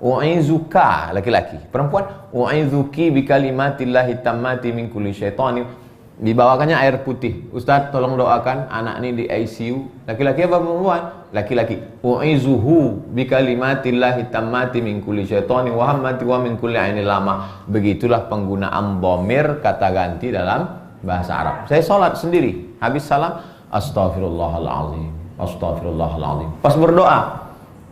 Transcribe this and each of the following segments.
U'izuka laki-laki, perempuan u'izuki bi kalimatillahi tammati min kulli syaitanin. Dibawakannya air putih. Ustaz tolong doakan anak ini di ICU. Laki-laki apa perempuan? Laki-laki. U'izuhu bi kalimatillahi tammati min kulli syaitanin wa hammati wa min kulli ainil lama. Begitulah penggunaan dhamir kata ganti dalam bahasa Arab. Saya sholat sendiri, habis salam astaghfirullahalazim, astaghfirullahalazim. Pas berdoa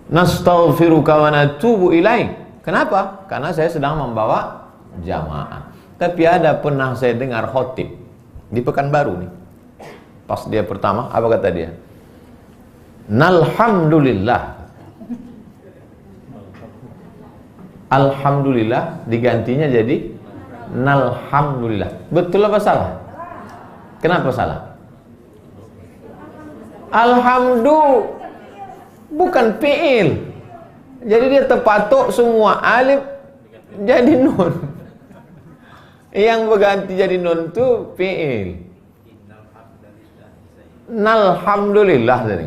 nastaghfiruka wa natubu ilaik. Kenapa? Karena saya sedang membawa jamaah. Tapi ada pernah saya dengar khotib di Pekanbaru nih. Pas dia pertama, apa kata dia? Nalhamdulillah. Alhamdulillah digantinya jadi nalhamdulillah. Betul apa salah? Kenapa salah? Alhamdulillah bukan fi'il. Jadi dia terpatok semua alif jadi nun. Yang berganti jadi nun itu fi'il. Nalhamdulillah tadi.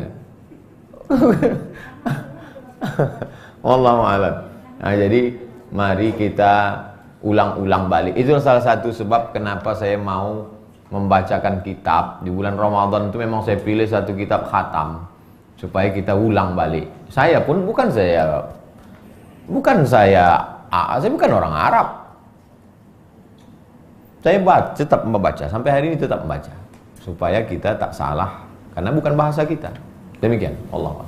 Wallahu a'lam. Nah, jadi mari kita ulang-ulang balik. Itu salah satu sebab kenapa saya mau membacakan kitab di bulan Ramadan itu. Memang saya pilih satu kitab khatam supaya kita ulang balik. Saya pun bukan saya bukan orang Arab. Saya tetap membaca, sampai hari ini tetap membaca supaya kita tak salah karena bukan bahasa kita. Demikian, Allah.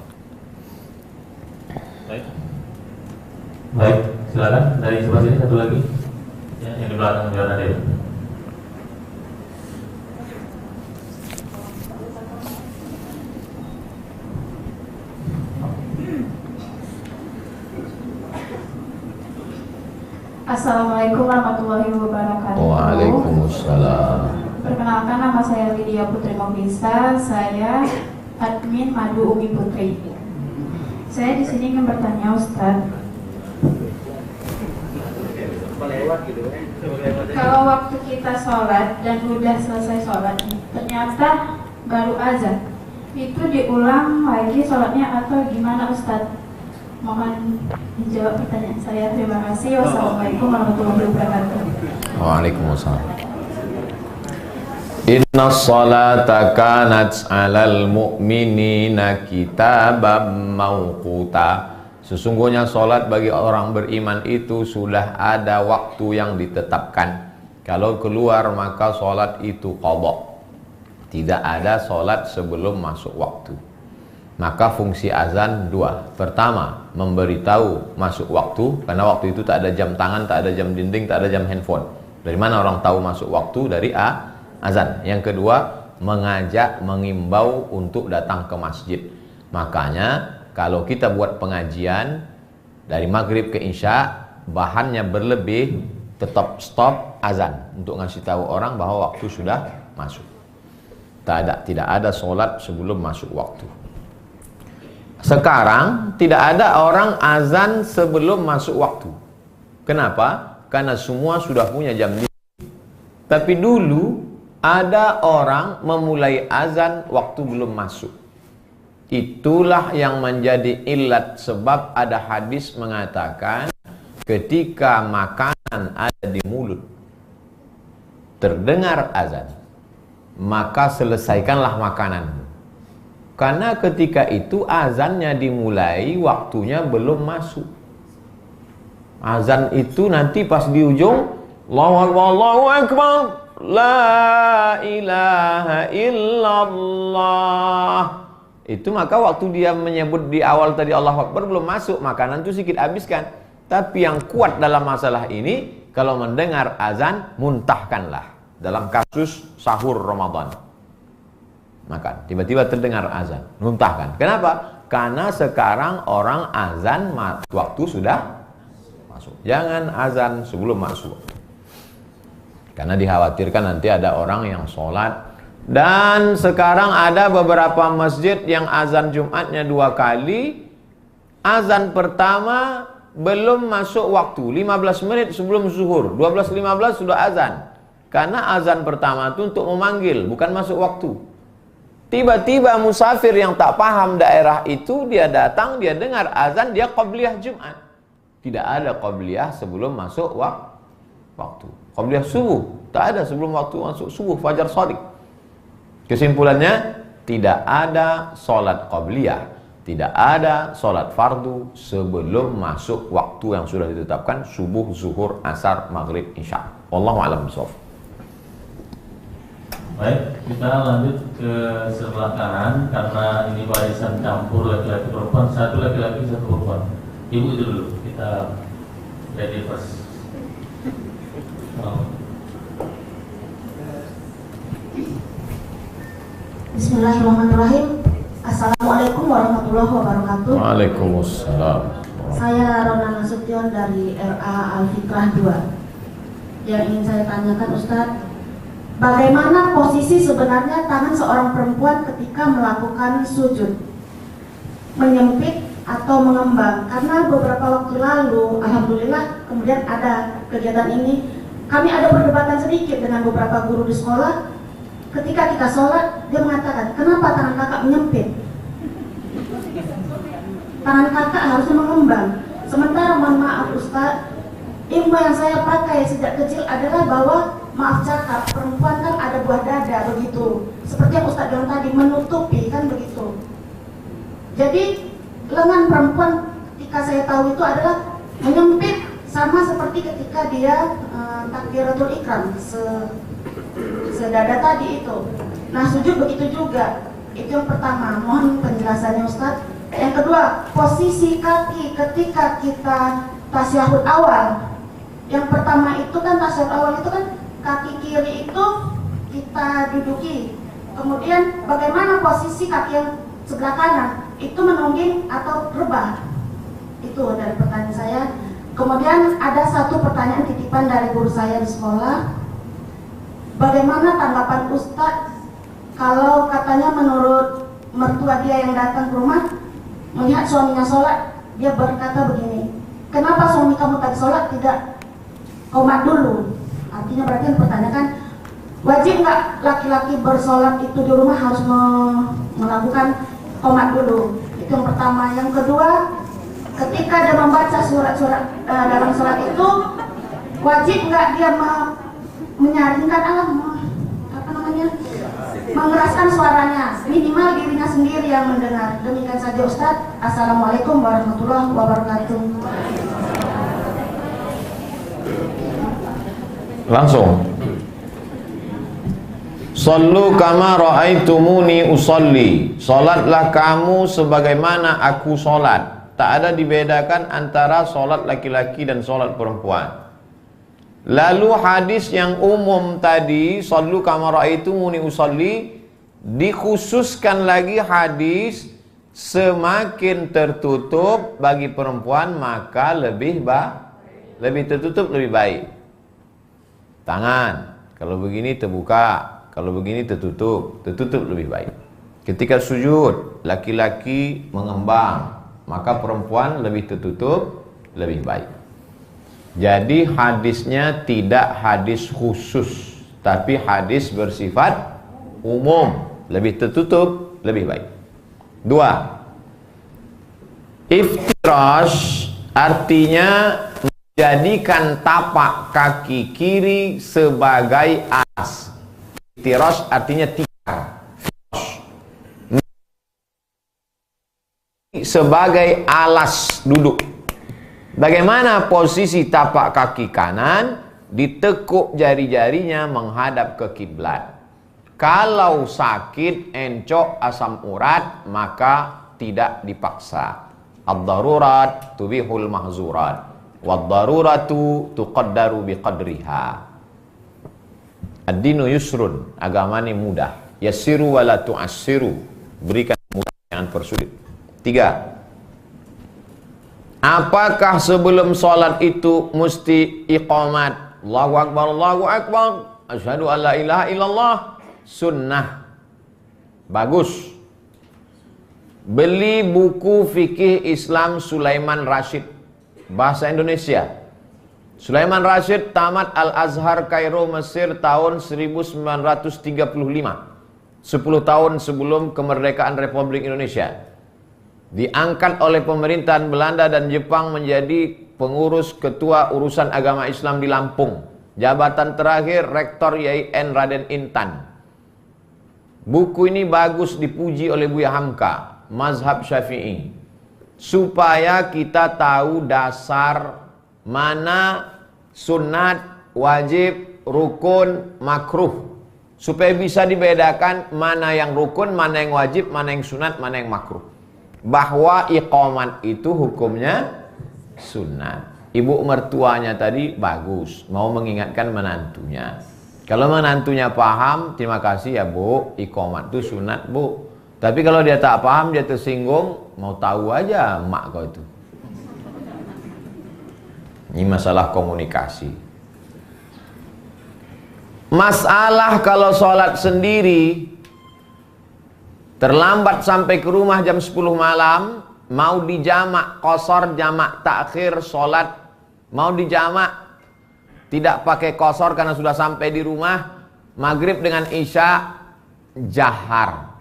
Baik, silakan dari sebelah sini satu lagi. Ya, yang di belakang ada. Assalamualaikum warahmatullahi wabarakatuh. Waalaikumsalam. Perkenalkan, nama saya Lydia Putri Mobisa. Saya admin Madu Umi Putri. Saya di sini ingin bertanya, Ustadz. Kalau waktu kita sholat dan udah selesai sholat, ternyata baru azan, itu diulang lagi sholatnya atau gimana, Ustadz? Mohon dijawab pertanyaan saya. Terima kasih. Wassalamualaikum warahmatullahi wabarakatuh. Waalaikumsalam. Inna salata kanat 'alal mu'minina kitaban mawquta. Sesungguhnya salat bagi orang beriman itu sudah ada waktu yang ditetapkan. Kalau keluar maka salat itu qadha. Tidak ada salat sebelum masuk waktu. Maka fungsi azan dua. Pertama, memberitahu masuk waktu, karena waktu itu tak ada jam tangan, tak ada jam dinding, tak ada jam handphone. Dari mana orang tahu masuk waktu? Dari azan. Yang kedua, mengajak, mengimbau untuk datang ke masjid. Makanya kalau kita buat pengajian dari maghrib ke isya, bahannya berlebih, tetap stop azan untuk ngasih tahu orang bahwa waktu sudah masuk. Tidak ada sholat sebelum masuk waktu. Sekarang tidak ada orang azan sebelum masuk waktu. Kenapa? Karena semua sudah punya jam dinding. Tapi dulu ada orang memulai azan waktu belum masuk. Itulah yang menjadi ilat, sebab ada hadis mengatakan ketika makanan ada di mulut terdengar azan, maka selesaikanlah makanan. Karena ketika itu azannya dimulai, waktunya belum masuk. Azan itu nanti pas di ujung, Allahu Akbar, Allahu Akbar, La ilaha illallah. Itu maka waktu dia menyebut di awal tadi Allahu Akbar belum masuk, makanan itu sedikit habiskan. Tapi yang kuat dalam masalah ini, kalau mendengar azan, muntahkanlah. Dalam kasus sahur Ramadan, makan, tiba-tiba terdengar azan, muntahkan. Kenapa? Karena sekarang orang azan waktu sudah masuk. Jangan azan sebelum masuk. Karena dikhawatirkan nanti ada orang yang sholat. Dan sekarang ada beberapa masjid yang azan Jumatnya 2 kali. Azan pertama belum masuk waktu, 15 menit sebelum zuhur, 12.15 sudah azan. Karena azan pertama itu untuk memanggil, bukan masuk waktu. Tiba-tiba musafir yang tak paham daerah itu, dia datang, dia dengar azan, dia qabliyah Jumat. Tidak ada qabliyah sebelum masuk waktu. Qabliyah subuh tak ada sebelum waktu masuk subuh fajar shadiq. Kesimpulannya, tidak ada salat qabliyah, tidak ada salat fardu sebelum masuk waktu yang sudah ditetapkan, subuh, zuhur, asar, maghrib, isya. Wallahu a'lam bishawab. Baik, kita lanjut ke sebelah kanan karena ini barisan campur laki-laki perempuan, satu laki-laki satu perempuan. Ibu itu dulu, kita ready first. Bismillahirrahmanirrahim. Assalamualaikum warahmatullahi wabarakatuh. Waalaikumsalam. Saya Rona Nasution dari RA Al-Fitrah 2. Yang ingin saya tanyakan Ustadz, bagaimana posisi sebenarnya tangan seorang perempuan ketika melakukan sujud? Menyempit atau mengembang? Karena beberapa waktu lalu, alhamdulillah, kemudian ada kegiatan ini. Kami ada perdebatan sedikit dengan beberapa guru di sekolah. Ketika kita sholat, dia mengatakan, kenapa tangan kakak menyempit? Tangan kakak harusnya mengembang. Sementara, mohon maaf Ustaz, ilmu yang saya pakai sejak kecil adalah bahwa, maaf cakap, perempuan kan ada buah dada begitu. Seperti yang Ustaz bilang tadi, menutupi kan begitu. Jadi, lengan perempuan ketika saya tahu itu adalah menyempit, sama seperti ketika dia takbiratul ikram, sedada tadi itu. Nah, sujud begitu juga. Itu yang pertama, mohon penjelasannya Ustaz. Yang kedua, posisi kaki ketika kita tasyahud awal. Yang pertama itu kan tasyahud awal itu kan kaki kiri itu kita duduki. Kemudian bagaimana posisi kaki yang sebelah kanan? Itu menungging atau rebah? Itu dari pertanyaan saya. Kemudian ada satu pertanyaan titipan dari guru saya di sekolah. Bagaimana tanggapan Ustadz kalau katanya menurut mertua dia yang datang ke rumah melihat suaminya sholat, dia berkata begini, kenapa suami kamu tadi sholat tidak qomat dulu? Artinya berarti mempertanyakan, wajib nggak laki-laki bersolat itu di rumah harus melakukan qomat dulu? Itu yang pertama. Yang kedua, ketika dia membaca surat-surat dalam sholat itu, wajib nggak dia menyaringkan mengeraskan suaranya, minimal dirinya sendiri yang mendengar. Demikian saja Ustadz. Assalamualaikum warahmatullahi wabarakatuh. Langsung. Sallu kama ra'aitumuni usolli. Salatlah kamu sebagaimana aku salat. Tak ada dibedakan antara salat laki-laki dan salat perempuan. Lalu hadis yang umum tadi, sallu kama ra'aitumuni usolli, dikhususkan lagi hadis semakin tertutup bagi perempuan maka lebih tertutup lebih baik. Tangan kalau begini terbuka, kalau begini tertutup lebih baik. Ketika sujud laki-laki mengembang, maka perempuan lebih tertutup lebih baik. Jadi hadisnya tidak hadis khusus, tapi hadis bersifat umum, lebih tertutup lebih baik. 2. Iftirash artinya menjadikan tapak kaki kiri sebagai alas. Iftirash artinya tikar. Sebagai alas duduk. Bagaimana posisi tapak kaki kanan? Ditekuk jari-jarinya menghadap ke kiblat. Kalau sakit, encok, asam urat, maka tidak dipaksa. Ad-darurat tubihul mahzurat. Wad-daruratu tuqaddaru biqadriha. Ad-dinu yusrun, agama ini mudah. Yassiru wala tu'assiru, berikan mudah, jangan persulit. 3. Apakah sebelum sholat itu mesti iqamat? Allahu Akbar, Allahu Akbar, asyhadu an la ilaha illallah. Sunnah. Bagus. Beli buku fikih Islam Sulaiman Rashid, bahasa Indonesia. Sulaiman Rashid tamat Al-Azhar Kairo Mesir tahun 1935, 10 tahun sebelum kemerdekaan Republik Indonesia. Diangkat oleh pemerintahan Belanda dan Jepang menjadi pengurus ketua urusan agama Islam di Lampung. Jabatan terakhir Rektor YIN Raden Intan. Buku ini bagus, dipuji oleh Buya Hamka, mazhab Syafi'i, supaya kita tahu dasar mana sunat, wajib, rukun, makruh, supaya bisa dibedakan mana yang rukun, mana yang wajib, mana yang sunat, mana yang makruh. Bahwa iqamat itu hukumnya sunat. Ibu mertuanya tadi bagus, mau mengingatkan menantunya. Kalau menantunya paham, terima kasih ya Bu, iqamat itu sunat Bu. Tapi kalau dia tak paham, dia tersinggung, mau tahu aja mak kau itu. Ini masalah komunikasi. Masalah kalau sholat sendiri, terlambat sampai ke rumah jam 10 malam, mau dijamak, qasar, jamak, takhir, sholat, mau dijamak, tidak pakai qasar karena sudah sampai di rumah, maghrib dengan isya, jahar.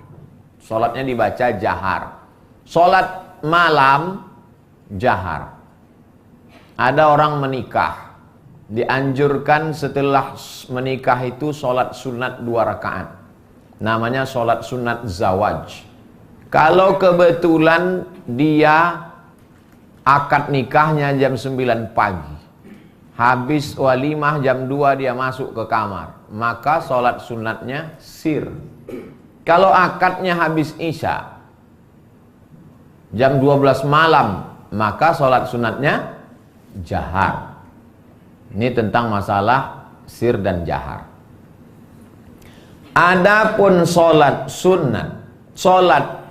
Sholatnya dibaca jahar. Sholat malam, jahar. Ada orang menikah, dianjurkan setelah menikah itu sholat sunat 2 rakaat. Namanya sholat sunat zawaj. Kalau kebetulan dia akad nikahnya jam 9 pagi, habis walimah jam 2 dia masuk ke kamar, maka sholat sunatnya sir. Kalau akadnya habis isya jam 12 malam, maka sholat sunatnya jahar. Ini tentang masalah sir dan jahar. Adapun sholat sunat, sholat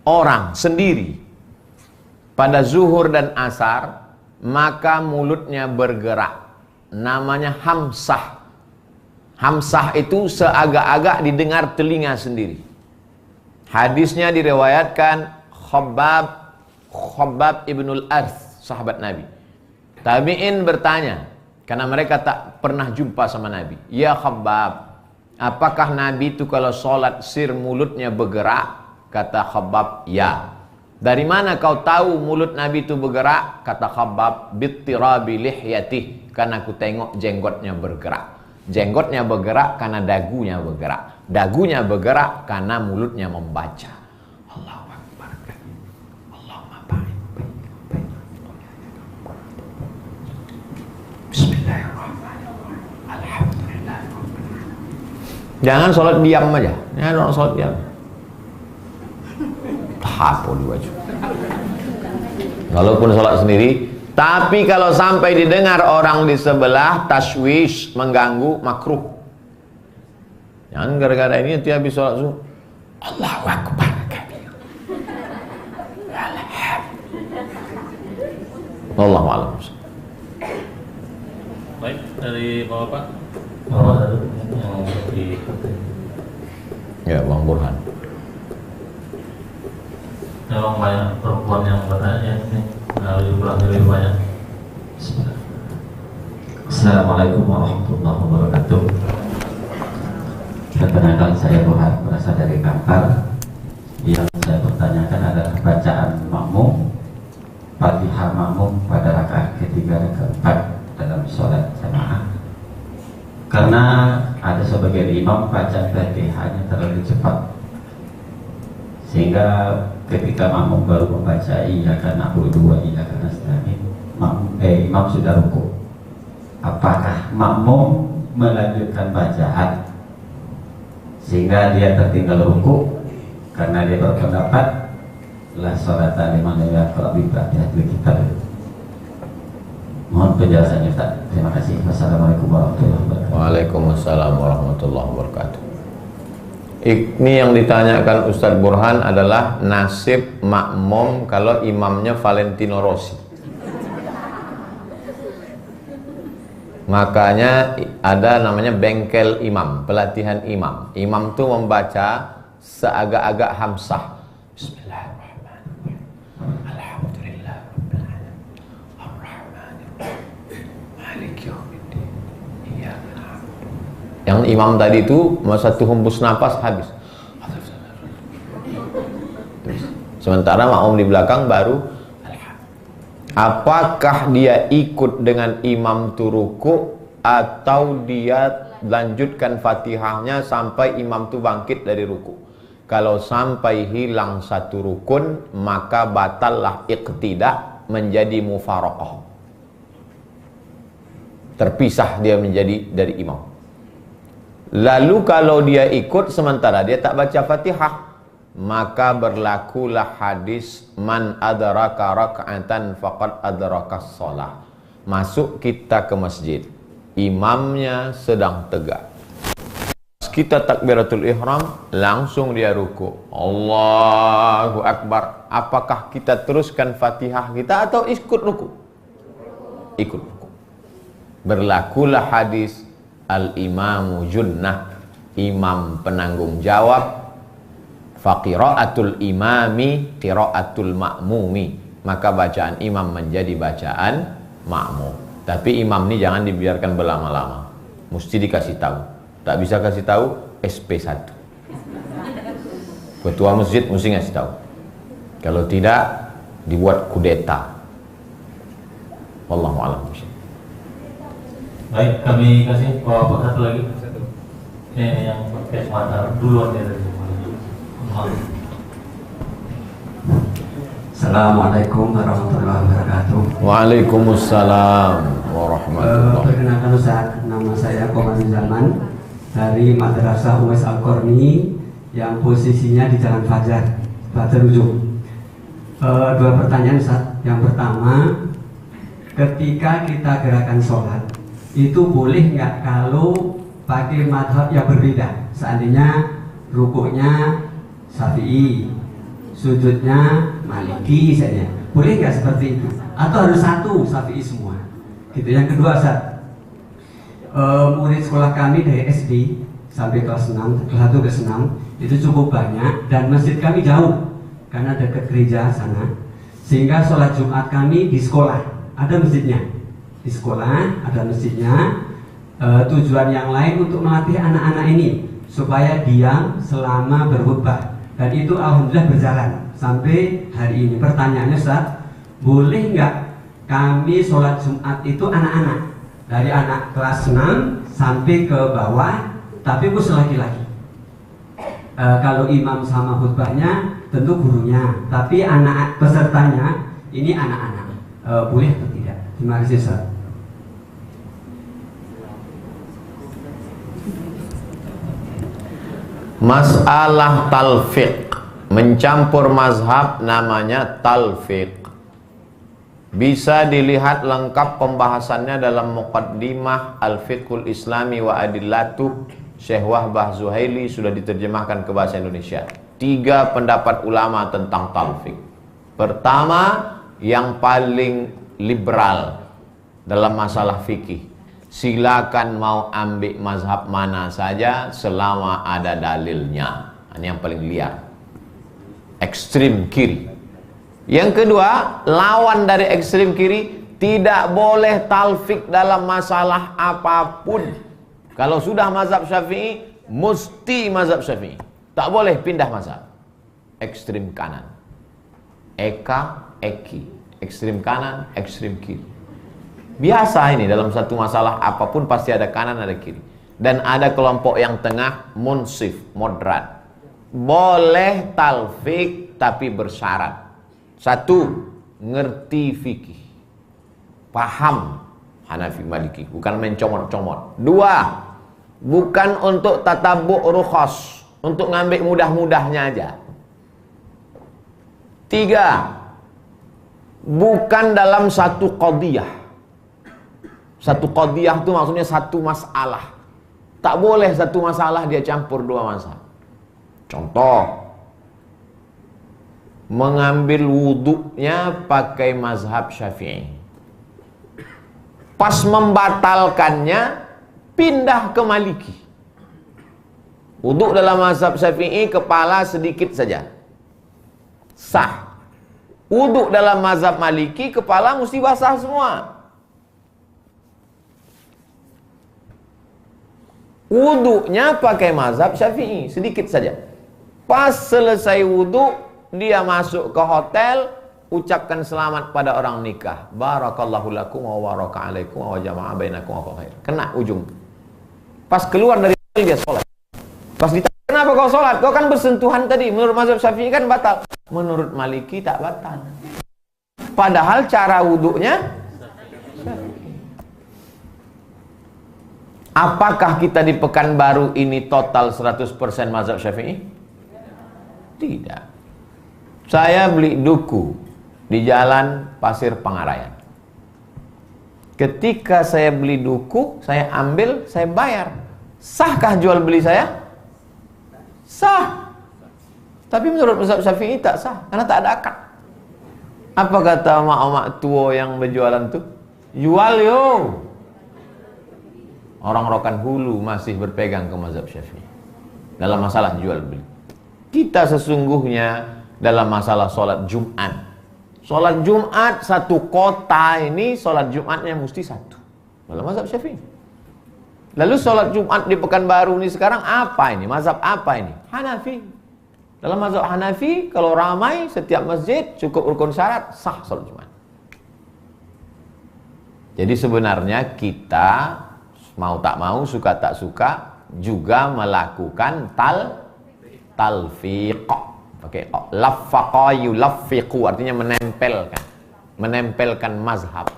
orang sendiri pada zuhur dan asar, maka mulutnya bergerak, namanya hamsah. Hamsah itu seagak-agak didengar telinga sendiri. Hadisnya diriwayatkan Khabbab ibnul Arth, sahabat Nabi. Tabi'in bertanya, karena mereka tak pernah jumpa sama Nabi, ya Khabbab, apakah Nabi itu kalau sholat sir mulutnya bergerak? Kata Khabbab, ya. Dari mana kau tahu mulut Nabi itu bergerak? Kata Khabbab, bittirabi lihyatih, karena aku tengok jenggotnya bergerak. Jenggotnya bergerak karena dagunya bergerak. Dagunya bergerak karena mulutnya membaca. Allahu Akbar. Allahumma ba'id. Bismillahirrahmanirrahim. Alhamdulillah. Jangan sholat diam aja. Jangan orang sholat diam. Hapo di wajah. Walaupun sholat sendiri, tapi kalau sampai didengar orang di sebelah, tashwish, mengganggu, makruh. Jangan gara-gara ini nanti habis sholat zuhur, Allahu Akbar kabir. Wallahu a'lam. Baik, dari Bapak. Bapak satu yang di Ya, Bang Burhan. memang banyak perempuan yang bertanya ini, jumlah lebih banyak. Assalamualaikum warahmatullahi wabarakatuh. Perkenalkan, saya Burhan, berasal dari Kampar. Yang saya pertanyakan adalah bacaan makmum, Fatihah makmum pada rakaat ketiga dan keempat dalam sholat jamaah. Karena ada sebagian imam baca Fatihahnya terlalu cepat, sehingga ketika makmum baru membaca iyyaka na'budu wa iyyaka nasta'in, imam sudah ruku. Apakah makmum melanjutkan bacaan sehingga dia tertinggal ruku? Karena dia berpendapat la sholata liman lam yaqra bi Fatihatil kitab. Mohon penjelasannya Ustaz. Terima kasih. Wassalamualaikum warahmatullahi wabarakatuh. Waalaikumsalam warahmatullahi wabarakatuh. Ini yang ditanyakan Ustadz Burhan adalah nasib makmum kalau imamnya Valentino Rossi. Makanya ada namanya bengkel imam, pelatihan imam. Imam tuh membaca seagak-agak hamsah. Bismillahirrahmanirrahim. Alhamdulillah rabbil alamin. Ar-Rahmanirrahim. Maliki yaumiddin. Iyyaka na'budu. Yang imam tadi itu satu hembus napas habis. Sementara makmum di belakang baru Apakah dia ikut dengan imam tu ruku atau dia lanjutkan Fatihahnya sampai imam tu bangkit dari ruku? Kalau sampai hilang satu rukun, maka batallah iqtida, menjadi mufaraqah. Terpisah dia menjadi dari imam. Lalu kalau dia ikut sementara dia tak baca Fatihah, maka berlakulah hadis man adraka raka'atan faqad adrakas shalah. Masuk kita ke masjid, imamnya sedang tegak, kita takbiratul ihram, langsung dia ruku, Allahu Akbar. Apakah kita teruskan Fatihah kita atau ikut ruku? Ikut ruku. Berlakulah hadis al-imamu junnah, imam penanggung jawab, faqira'atul imami qira'atul ma'mumi, maka bacaan imam menjadi bacaan makmum. Tapi imam ini jangan dibiarkan berlama-lama, mesti dikasih tahu. Tak bisa kasih tahu, SP1. Ketua masjid mesti ngasih tahu. Kalau tidak, dibuat kudeta. Wallahu a'lam. Baik, kami kasih bapak satu lagi. Ini yang pakai mata duluan ya dari Assalamualaikum warahmatullahi wabarakatuh. Waalaikumsalam warahmatullahi wabarakatuh. Perkenalkan Ustaz, nama saya Komando Zaman dari Madrasah Uwais Al-Qarni yang posisinya di Jalan Fajar, Fajar Ujung. Dua pertanyaan Ustaz. Yang pertama, ketika kita gerakan sholat, itu boleh nggak kalau pakai madhab yang berbeda? Seandainya rukuknya Syafi'i, sujudnya Maliki saja, boleh nggak seperti itu? Atau harus satu Syafi'i semua? Gitu. Yang kedua Ustaz, murid sekolah kami dari SD sampai kelas 6, kelas 1 ke 6 itu cukup banyak dan masjid kami jauh karena dekat gereja sana, sehingga sholat Jumat kami di sekolah, ada masjidnya di sekolah, ada masjidnya. Tujuan yang lain untuk melatih anak-anak ini supaya diam selama berkhutbah, dan itu alhamdulillah berjalan sampai hari ini. Pertanyaannya Ustaz, boleh nggak kami sholat Jumat itu anak-anak dari anak kelas 6 sampai ke bawah, tapi khusus laki-laki? Kalau imam sama khutbahnya tentu gurunya, tapi anak pesertanya ini anak-anak, boleh atau tidak? Terima kasih Ustaz. Masalah talfiq, mencampur mazhab namanya talfiq. Bisa dilihat lengkap pembahasannya dalam Muqaddimah Al-Fiqhul Islami wa Adillatuh Syekh Wahbah Zuhaili, sudah diterjemahkan ke bahasa Indonesia. 3 pendapat ulama tentang talfiq. Pertama, yang paling liberal dalam masalah fikih, silakan mau ambil mazhab mana saja selama ada dalilnya. Ini yang paling liar, ekstrim kiri. Yang kedua, lawan dari ekstrim kiri, tidak boleh talfik dalam masalah apapun. Kalau sudah mazhab Syafi'i, mesti mazhab Syafi'i, tak boleh pindah mazhab. Ekstrim kanan, eka, eki, ekstrim kanan, ekstrim kiri. Biasa ini dalam satu masalah apapun pasti ada kanan, ada kiri. Dan ada kelompok yang tengah, munsif, moderat. Boleh talfik tapi bersyarat. 1, ngerti fikih, paham Hanafi Maliki, bukan mencomot-comot. 2, bukan untuk tatabuk rukhas, untuk ngambil mudah-mudahnya aja. 3, bukan dalam satu qadiyah. Satu qadiyah itu maksudnya satu masalah. Tak boleh satu masalah dia campur 2 mazhab. Contoh, mengambil wuduknya pakai mazhab Syafi'i, pas membatalkannya pindah ke Maliki. Wuduk dalam mazhab Syafi'i kepala sedikit saja sah. Wuduk dalam mazhab Maliki kepala mesti basah semua. Wuduknya pakai mazhab Syafi'i sedikit saja. Pas selesai wuduk, dia masuk ke hotel, ucapkan selamat pada orang nikah. Barakallahu lakum wa baraka alaikum wa jama'a bainakum wa khair. Kena ujung. Pas keluar dari dia sholat. Pas ditanya, kenapa kau sholat? Kau kan bersentuhan tadi. Menurut mazhab Syafi'i kan batal. Menurut Maliki tak batal. Padahal cara wuduknya apakah kita di Pekanbaru ini total 100% mazhab Syafi'i? Tidak. Saya beli duku di Jalan Pasir Pangarayan. Ketika saya beli duku, saya ambil, saya bayar. Sahkah jual beli saya? Sah. Tapi menurut mazhab Syafi'i tak sah, karena tak ada akad. Apa kata mak-mak tua yang berjualan tuh? Jual yo. Orang Rokan Hulu masih berpegang ke mazhab Syafi'i dalam masalah jual beli. Kita sesungguhnya dalam masalah sholat Jumat. Sholat Jumat satu kota ini sholat Jumatnya mesti satu dalam mazhab Syafi'i. Lalu sholat Jumat di Pekanbaru ini sekarang apa ini? Mazhab apa ini? Hanafi. Dalam mazhab Hanafi, kalau ramai setiap masjid cukup rukun syarat, sah sholat Jumat. Jadi sebenarnya kita mau tak mau, suka tak suka juga melakukan talfiq. Pakai laffaqa yulaffiqu, artinya menempelkan mazhab.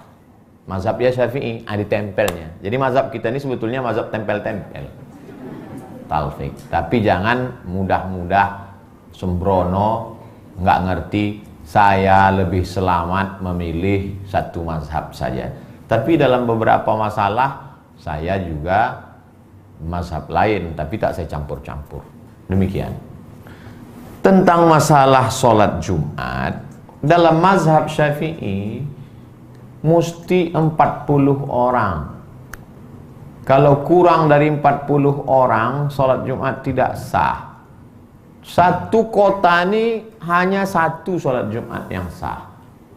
Mazhab ya Syafi'i ada tempelnya. Jadi mazhab kita ini sebetulnya mazhab tempel-tempel. Talfiq. Tapi jangan mudah-mudah sembrono, nggak ngerti. Saya lebih selamat memilih satu mazhab saja. Tapi dalam beberapa masalah saya juga mazhab lain, tapi tak saya campur-campur. Demikian. Tentang masalah sholat Jumat, dalam mazhab Syafi'i mesti 40 orang. Kalau kurang dari 40 orang, sholat Jumat tidak sah. Satu kota ini hanya satu sholat Jumat yang sah.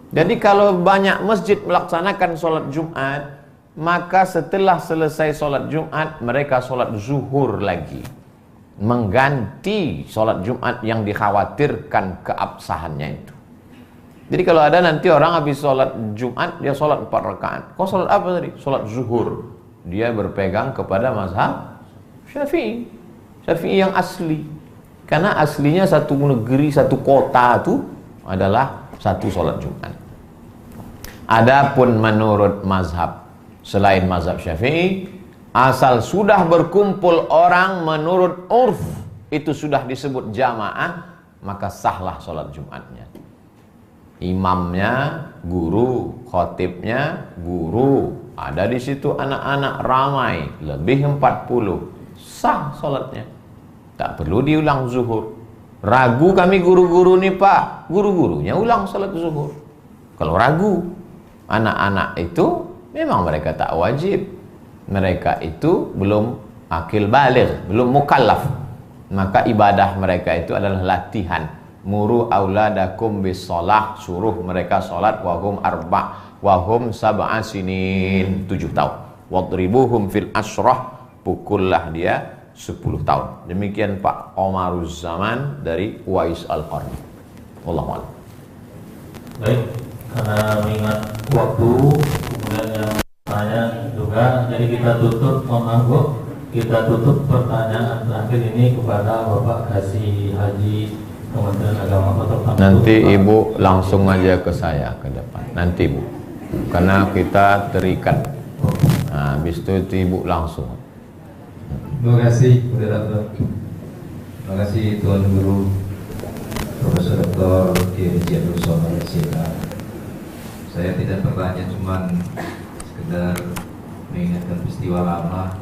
Jadi kalau banyak masjid melaksanakan sholat Jumat, maka setelah selesai sholat Jumat, mereka sholat zuhur lagi, mengganti sholat Jumat yang dikhawatirkan keabsahannya itu. Jadi kalau ada nanti orang habis sholat Jumat, dia sholat 4 rakaat. Kau sholat apa tadi? Sholat zuhur. Dia berpegang kepada mazhab Syafi'i. Syafi'i yang asli. Karena aslinya satu negeri, satu kota itu adalah satu sholat Jumat. Adapun menurut mazhab selain mazhab Syafi'i, asal sudah berkumpul orang menurut urf, itu sudah disebut jamaah, maka sahlah sholat Jumatnya. Imamnya guru, khotibnya guru, ada di situ anak-anak ramai, lebih 40, sah sholatnya. Tak perlu diulang zuhur. Ragu kami guru-guru nih Pak, guru-gurunya ulang sholat zuhur. Kalau ragu, anak-anak itu memang mereka tak wajib. Mereka itu belum akil baligh, belum mukallaf. Maka ibadah mereka itu adalah latihan. Muru auladakum bis sholah, suruh mereka sholat wahum sab'a sinin, 7 tahun. Wadribuhum fil ashrah, pukullah dia 10 tahun. Demikian Pak Omaruz Zaman dari Uwais Al-Qarni. Wallahu a'lam. Baik, karena mengingat waktu, kemudian yang tanya juga, jadi kita tutup, kita tutup pertanyaan terakhir ini kepada Bapak Kasih Haji Kementerian Agama Kota Palu. Nanti Ibu langsung aja ke saya ke depan. Nanti Bu, karena kita terikat. Nah, habis itu Ibu langsung. Terima kasih moderator. Terima kasih Tuan Guru Profesor Dr. Kiai Haji Abdul Somad SIK. Saya tidak bertanya, cuman sekedar mengingatkan peristiwa lama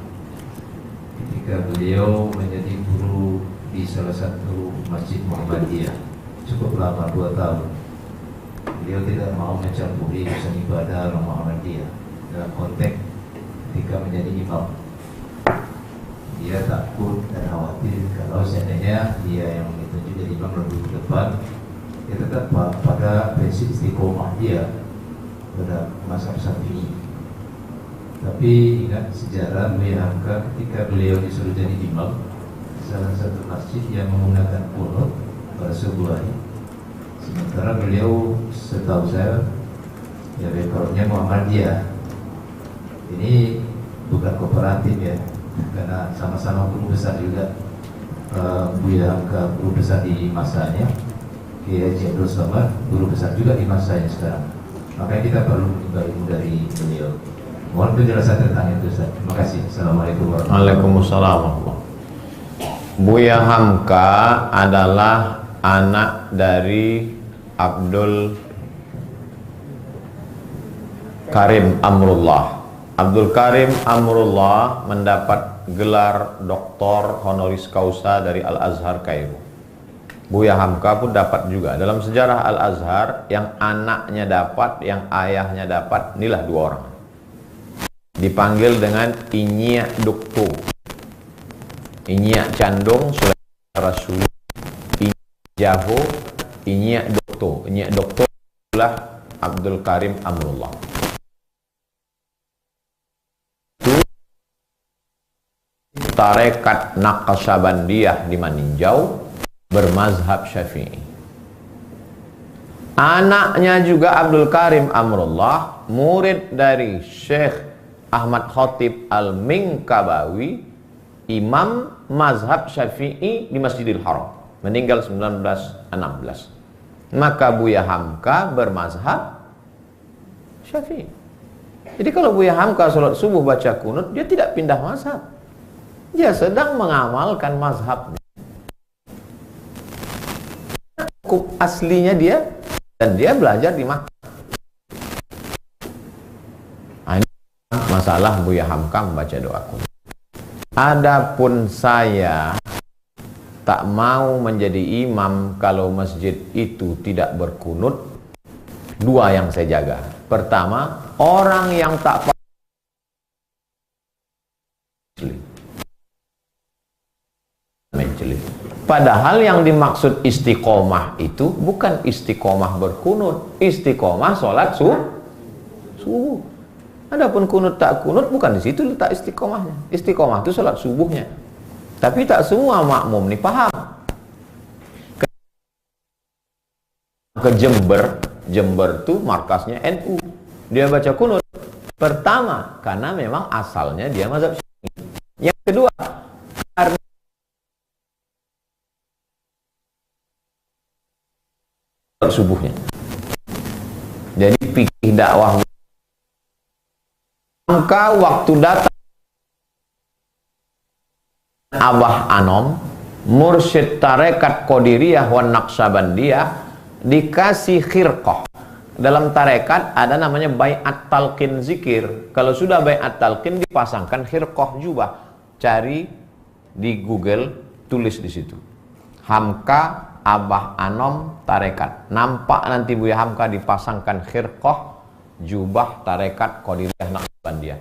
ketika beliau menjadi guru di salah satu masjid Muhammadiyah cukup lama, 2 tahun. Beliau tidak mau mencampuri urusan ibadah orang Muhammadiyah dalam konteks ketika menjadi imam. Dia takut dan khawatir kalau seandainya dia yang ditunjuk jadi imam lebih ke depan, dia tetap pada prinsip istiqomah dia pada mazhab Syafi'i. Tapi ingat sejarah melihatkan ketika beliau disuruh jadi imam salah satu masjid yang menggunakan qunut pada subuh hari, Sementara beliau setahu saya ya rekornya Muhammadiyah. Ini bukan kooperatif ya, karena sama-sama guru besar juga. Buya Hamka guru besar di masanya, Kiai Haji Abdul Somad guru besar juga di masanya sekarang. Makanya kita perlu menimba ilmu dari beliau. Mohon penjelasan tentang itu, Ustaz. Terima kasih. Assalamualaikum warahmatullahi wabarakatuh. Waalaikumsalam. Buya Hamka adalah anak dari Abdul Karim Amrullah. Abdul Karim Amrullah mendapat gelar doktor honoris causa dari Al-Azhar Kairo. Buya Hamka pun dapat juga. Dalam sejarah Al-Azhar, yang anaknya dapat, yang ayahnya dapat, inilah dua orang. Dipanggil dengan Inya Dokto, Inya Candong, Sulaiman Rasul, Inya Jaho, Inya Dokto. Inya Dokto adalah Abdul Karim Amrullah. Tarekat Naqsyabandiyah di Maninjau bermazhab Syafi'i. Anaknya juga Abdul Karim Amrullah, murid dari Syekh Ahmad Khatib Al-Minkabawi, imam mazhab Syafi'i di Masjidil Haram, meninggal 1916. Maka Buya Hamka bermazhab Syafi'i. Jadi kalau Buya Hamka sholat subuh baca kunut, dia tidak pindah mazhab. Dia sedang mengamalkan mazhabnya. Hukum aslinya dia, dan dia belajar di Makkah. Ini masalah Buya Hamka membaca doa kunut. Adapun saya tak mau menjadi imam kalau masjid itu tidak berkunut. Dua yang saya jaga. Pertama, orang yang tak majelis. Padahal yang dimaksud istiqomah itu bukan istiqomah berkunut, istiqomah sholat subuh. Adapun kunut tak kunut bukan di situ letak istiqomahnya. Istiqomah itu sholat subuhnya. Tapi tak semua makmum nih paham. Ke Jember tuh markasnya NU. Dia baca kunut. Pertama, karena memang asalnya dia mazhab Syafi'i. Yang kedua, karena subuhnya. Jadi fikih dakwah maka waktu datang Abah Anom, mursyid tarekat Qadiriyah wan Naqsyabandiyah, dikasih khirqah. Dalam tarekat ada namanya bai'at talqin zikir. Kalau sudah bai'at talqin dipasangkan khirqah jubah. Cari di Google, tulis di situ. Hamka Abah Anom tarekat. Nampak nanti Buya Hamka dipasangkan khirqah jubah tarekat Qadiriyah Naqsyabandiyah.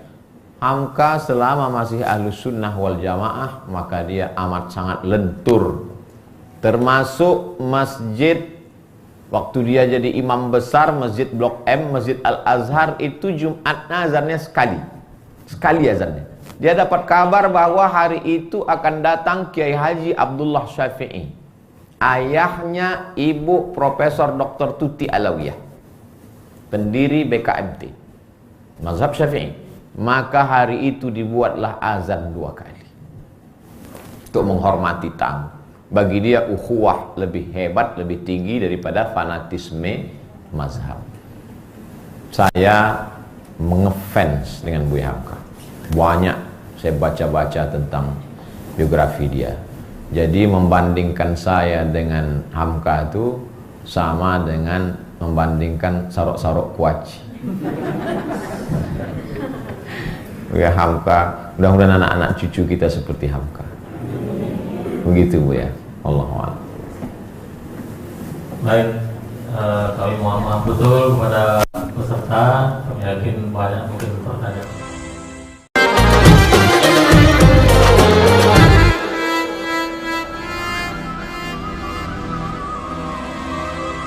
Hamka selama masih ahlus sunnah wal jamaah, maka dia amat sangat lentur. Termasuk masjid, waktu dia jadi imam besar Masjid Blok M, Masjid Al-Azhar, itu Jumatnya azannya sekali azannya. Dia dapat kabar bahwa hari itu akan datang Kiai Haji Abdullah Syafi'i, ayahnya Ibu Profesor Dr. Tuti Alawiyah, pendiri BKMT mazhab Syafi'i. Maka hari itu dibuatlah azan 2 kali untuk menghormati tamu. Bagi dia ukhuwah lebih hebat, lebih tinggi daripada fanatisme mazhab. Saya mengefans dengan Buya Hamka. Banyak saya baca-baca tentang biografi dia. Jadi membandingkan saya dengan Hamka itu sama dengan membandingkan sarok-sarok kuaci. Buya Hamka, mudah-mudahan anak-anak cucu kita seperti Hamka. Begitu Bu ya. Allahu a'lam. Baik, kami mohon maaf betul kepada peserta. Kami yakin banyak mungkin pertanyaan.